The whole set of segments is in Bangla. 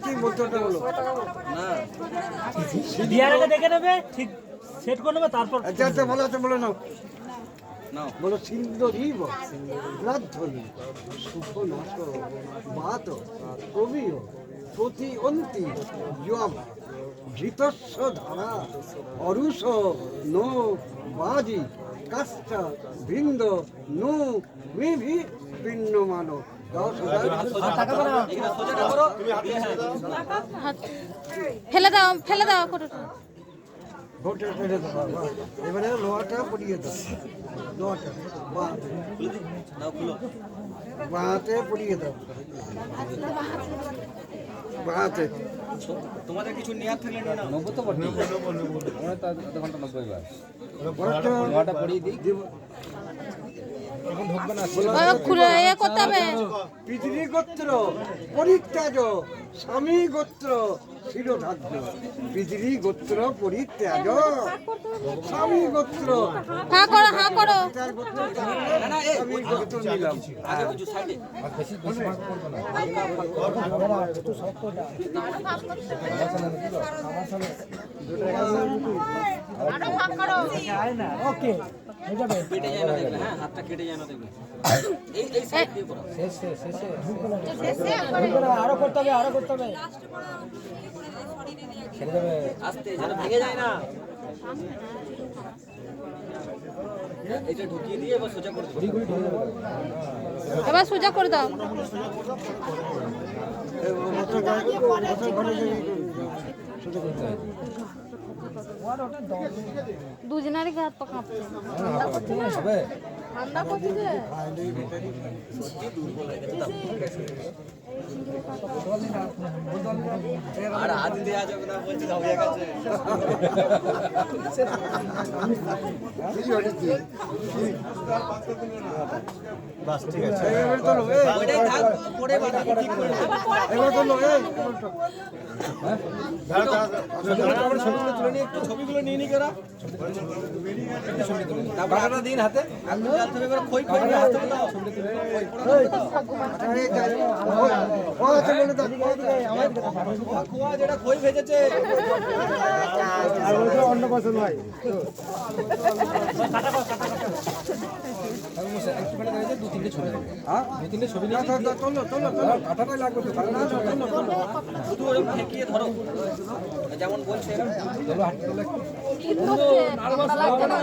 কি বলতে ওটা বলো না বিয়ার আগে দেখে নেবে, ঠিক সেট করে নেবে, তারপর আচ্ছা আচ্ছা ভালো আছে বলে নাও নাও বলো সিন্দরীব রাধরি শুভ নাশ বাত কবিও প্রতি অন্তি যম ঘৃতস্ব ধারা অরুষ নো বাজি কাষ্ঠ বৃন্দ নো মিভি পিণ্ড মানো 10,000 ফেলে দাও ফেলে দাও ভোটে ফেলে দেবো এবারে লোহাটা পড়িয়ে দাও লোহাটা বাঁহাতে পড়িয়ে দাও বাঁহাতে তোমাদের কিছু নেয়ার থাকলে নিয়ে নাও। 90 তো পড়ি আমরা তো আধা ঘন্টা 90 বার বরফটা লোহাটা পড়িয়ে দিই দিব এখন ঢুকবে না খুলে ইয়ে করতে হবে। পৃথিবী গোত্র পরিত্যাজ স্বামী গোত্র শিরোধার্য পৃথিবী গোত্র পরিত্যাজ স্বামী গোত্র হ্যাঁ করো হ্যাঁ করো। তার গোত্র স্বামী গোত্র নিলাম আগে কিছু সাইডে আর বেশি মার্ক করবে না আরো ভাগ করো। ওকে হয়ে যাবে। কেটে যায় না দেখবে, হ্যাঁ হাতটা কেটে যায় না দেখবে। এই সাইড দিয়ে করো। শেষে শেষে একবারে। আরো করতে হবে, আরো করতে হবে। ছেড়ে যাবে আস্তে যেন ভেঙে যায় না। এটা ঢুকিয়ে দিয়ে এবার সোজা করে দেবো। এবার সোজা করে দাও। দুজনেরই হাত পা কাঁপছে। হবে ঠান্ডা করছে যে। আর হাত দেওয়া যাবে না বলছে হয়ে গেছে। বাস ঠিক আছে এবার তো ওইটাই থাক, পরে বানাবো ঠিক করে নেবো। এবার তো ছবিগুলো নিয়ে নি কেরা টাকাটা দিন হাতে আগুন জ্বালতে হবে, এবার খই খই নিয়ে আসতে হবে দাও। খোয়া যেটা খই ভেজেছে একটুখানি দাঁড়িয়ে দু তিনটে ছবি নেবে দু তিনটে ছবি নিয়ে কাটাটাই লাগবে তো শুধু ওরকম ঠেকিয়ে ধরো যেমন বলছে চলো হাঁটতে চলো একটু শীত করছে, ঠান্ডা লাগছে না।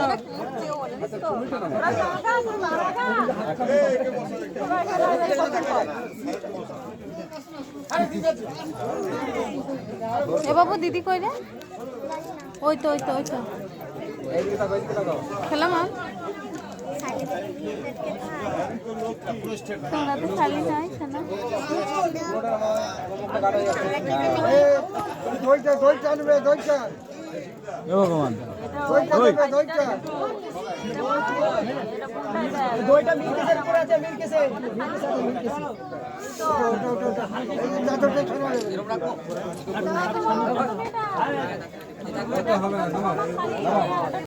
এ বাবু দিদি কই রে? ওই তো ওই তো ওই তো খেলাম আর তোমরা তো খালি নাই খেলা। দইটা আনবে দইটা ভগবান দইটা দেবে দইটা দইটা মিল্কেসের উপরে আছে, মিল্কেসে হবে না